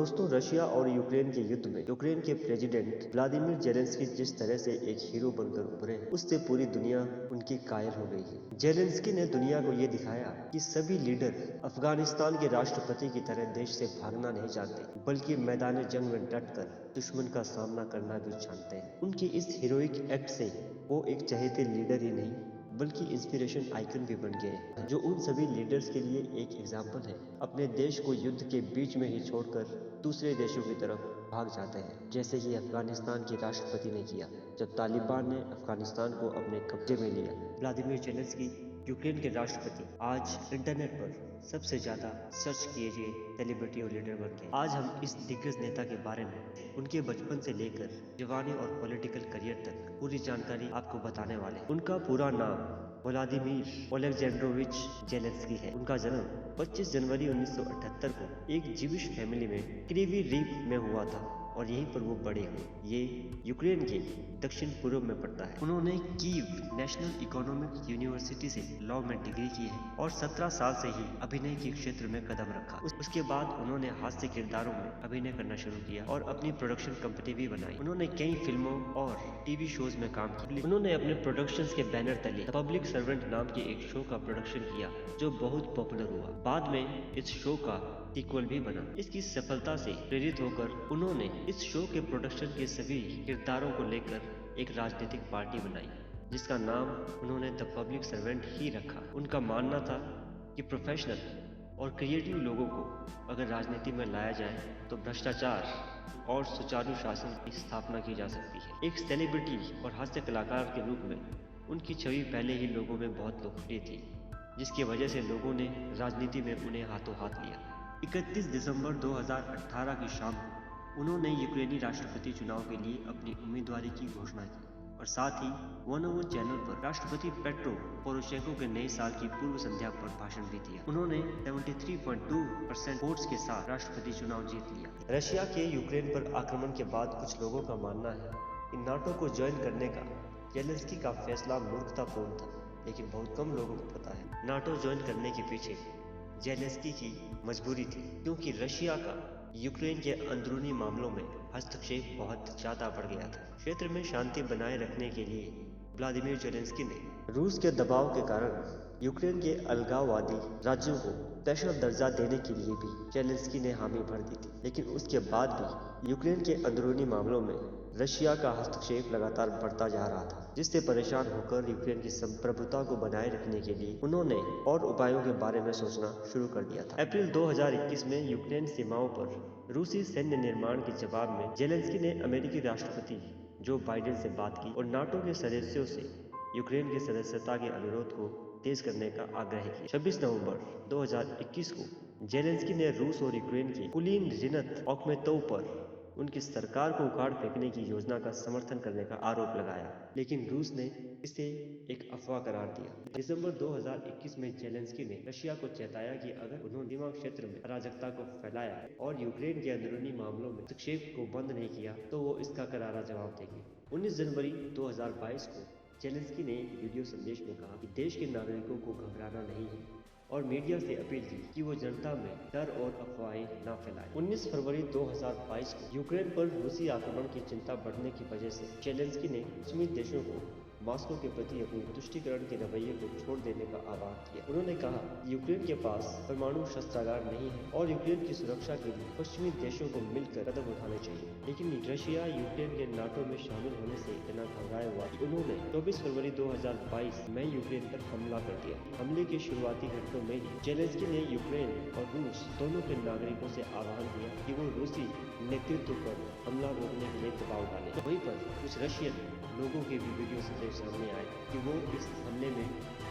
दोस्तों, रशिया और यूक्रेन के युद्ध में यूक्रेन के प्रेसिडेंट व्लादिमीर जेलेंस्की जिस तरह से एक हीरो बनकर उभरे हैं, उससे पूरी दुनिया उनकी कायल हो गई है। जेलेंस्की ने दुनिया को ये दिखाया कि सभी लीडर अफगानिस्तान के राष्ट्रपति की तरह देश से भागना नहीं चाहते, बल्कि मैदान जंग में डटकर दुश्मन का सामना करना भी जानते हैं। उनके इस हीरोइक एक्ट से वो एक चहेते लीडर ही नहीं बल्कि इंस्पिरेशन आइकन भी बन गए हैं, जो उन सभी लीडर्स के लिए एक एग्जाम्पल है। अपने देश को युद्ध के बीच में ही छोड़कर दूसरे देशों की तरफ भाग जाते हैं, जैसे कि अफगानिस्तान के राष्ट्रपति ने किया जब तालिबान ने अफगानिस्तान को अपने कब्जे में लिया। व्लादिमीर जेलेंस्की यूक्रेन के राष्ट्रपति आज इंटरनेट पर सबसे ज्यादा सर्च किए गए सेलिब्रिटी और लीडर बन गए। आज हम इस दिग्गज नेता के बारे में, उनके बचपन से लेकर जवानी और पॉलिटिकल करियर तक पूरी जानकारी आपको बताने वाले हैं। उनका पूरा नाम व्लादिमीर ओलेक्जेंड्रोविच जेलेंस्की है। उनका जन्म 25 जनवरी 1978 को एक जीविश फैमिली में क्रीवी रीप में हुआ था और यहीं पर वो बड़े हुए। ये यूक्रेन के दक्षिण पूर्व में पड़ता है। उन्होंने कीव नेशनल इकोनॉमिक यूनिवर्सिटी से लॉ में डिग्री की है और 17 साल से ही अभिनय के क्षेत्र में कदम रखा। उसके बाद उन्होंने हास्य किरदारों में अभिनय करना शुरू किया और अपनी प्रोडक्शन कंपनी भी बनाई। उन्होंने कई फिल्मों और टीवी शोज में काम किया। उन्होंने अपने प्रोडक्शंस के बैनर तले द पब्लिक सर्वेंट नाम के एक शो का प्रोडक्शन किया जो बहुत पॉपुलर हुआ। बाद में इस शो का सीक्वल भी बना। इसकी सफलता से प्रेरित होकर उन्होंने इस शो के प्रोडक्शन के सभी किरदारों को लेकर एक राजनीतिक पार्टी बनाई, जिसका नाम उन्होंने द पब्लिक सर्वेंट ही रखा। उनका मानना था कि प्रोफेशनल और क्रिएटिव लोगों को अगर राजनीति में लाया जाए तो भ्रष्टाचार और सुचारू शासन की स्थापना की जा सकती है। एक सेलिब्रिटी और हास्य कलाकार के रूप में उनकी छवि पहले ही लोगों में बहुत लोकप्रिय थी, जिसकी वजह से लोगों ने राजनीति में उन्हें हाथों हाथ लिया। 31 दिसंबर 2018 की शाम को उन्होंने यूक्रेनी राष्ट्रपति चुनाव के लिए अपनी उम्मीदवारी की घोषणा की और साथ ही वन चैनल पर राष्ट्रपति पेट्रो पोरोशेंको के नए साल की पूर्व संध्या पर भाषण भी दिया। उन्होंने 73.2% वोट्स के साथ राष्ट्रपति चुनाव जीत लिया। रशिया के यूक्रेन पर आक्रमण के बाद कुछ लोगों का मानना है कि नाटो को ज्वाइन करने का जेलेंस्की का फैसला मूर्खतापूर्ण था, लेकिन बहुत कम लोगों को पता है नाटो ज्वाइन करने के पीछे जेलेंस्की की मजबूरी थी, क्योंकि रशिया का यूक्रेन के अंदरूनी मामलों में हस्तक्षेप बहुत ज्यादा बढ़ गया था। क्षेत्र में शांति बनाए रखने के लिए व्लादिमीर जेलेंस्की ने रूस के दबाव के कारण यूक्रेन के अलगाववादी राज्यों को स्पेशल दर्जा देने के लिए भी जेलेंस्की ने हामी भर दी थी। लेकिन उसके बाद भी यूक्रेन के अंदरूनी मामलों में रशिया का हस्तक्षेप लगातार बढ़ता जा रहा था, जिससे परेशान होकर यूक्रेन की संप्रभुता को बनाए रखने के लिए उन्होंने और उपायों के बारे में सोचना शुरू कर दिया था। अप्रैल 2021 में यूक्रेन सीमाओं पर रूसी सैन्य निर्माण के जवाब में जेलेंस्की ने अमेरिकी राष्ट्रपति जो बाइडेन से बात की और नाटो के सदस्यों से यूक्रेन की सदस्यता के अनुरोध को तेज करने का आग्रह किया। 26 नवंबर 2021 को जेलेंस्की ने रूस और यूक्रेन के कुलीन रिनत ओखमेतोव पर उनकी सरकार को उखाड़ फेंकने की योजना का समर्थन करने का आरोप लगाया, लेकिन रूस ने इसे एक अफवाह करार दिया। दिसंबर 2021 में जेलेंस्की ने रशिया को चेताया कि अगर उन्होंने सीमा क्षेत्र में अराजकता को फैलाया और यूक्रेन के अंदरूनी मामलों में हस्तक्षेप को बंद नहीं किया तो वो इसका करारा जवाब देंगे। 19 जनवरी 2022 को जेलेंस्की ने एक वीडियो संदेश में कहा कि देश के नागरिकों को घबराना नहीं है और मीडिया से अपील की कि वो जनता में डर और अफवाहें न फैलाएं। 19 फरवरी 2022 को यूक्रेन पर रूसी आक्रमण की चिंता बढ़ने की वजह से जेलेंस्की ने पश्चिमी देशों को मॉस्को के प्रति अपने तुष्टीकरण के रवैये को छोड़ देने का आह्वान किया। उन्होंने कहा यूक्रेन के पास परमाणु शस्त्रागार नहीं है और यूक्रेन की सुरक्षा के लिए पश्चिमी देशों को मिलकर कदम उठाने चाहिए। लेकिन रशिया यूक्रेन के नाटो में शामिल होने से इतना घबराया हुआ कि उन्होंने 24 फरवरी 2022 में यूक्रेन पर हमला कर दिया। हमले के शुरुआती घंटों में ही जेलेंस्की ने यूक्रेन और रूस दोनों के नागरिकों से आह्वान किया कि वो रूसी नेतृत्व पर हमला रोकने के लिए दबाव डालें। वहीं पर कुछ रशियन लोगों के भी वीडियो संदेश सामने आए कि वो इस हमले में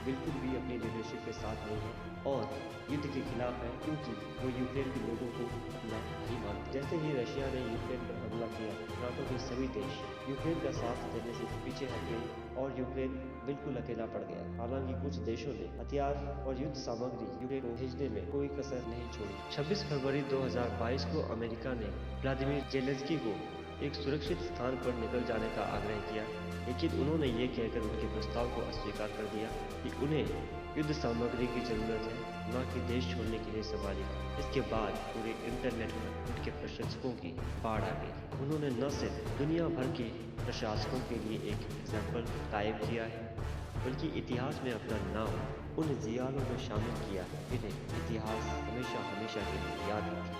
बिल्कुल भी अपनी लीडरशिप के साथ नहीं है और युद्ध के खिलाफ है, क्योंकि वो यूक्रेन के लोगों को अपना नहीं मानते। जैसे ही रशिया ने यूक्रेन पर हमला किया, नाटो के सभी देश यूक्रेन का साथ देने से पीछे हट गए और यूक्रेन बिल्कुल अकेला पड़ गया। हालांकि कुछ देशों ने हथियार और युद्ध सामग्री यूक्रेन को भेजने में कोई कसर नहीं छोड़ी। 26 फरवरी 2022 को अमेरिका ने व्लादिमीर जेलेंस्की को एक सुरक्षित स्थान पर निकल जाने का आग्रह किया, लेकिन उन्होंने ये कहकर उनके प्रस्ताव को अस्वीकार कर दिया कि उन्हें युद्ध सामग्री की जरूरत है, न कि देश छोड़ने के लिए सवालिया। इसके बाद पूरे इंटरनेट पर उनके प्रशंसकों की बाढ़ आ गई। उन्होंने न सिर्फ दुनिया भर के प्रशासकों के लिए एक एग्जाम्पल कायम किया है, बल्कि इतिहास में अपना नाम उन जियालों में शामिल किया जिन्हें इतिहास हमेशा हमेशा के लिए याद रखेगा।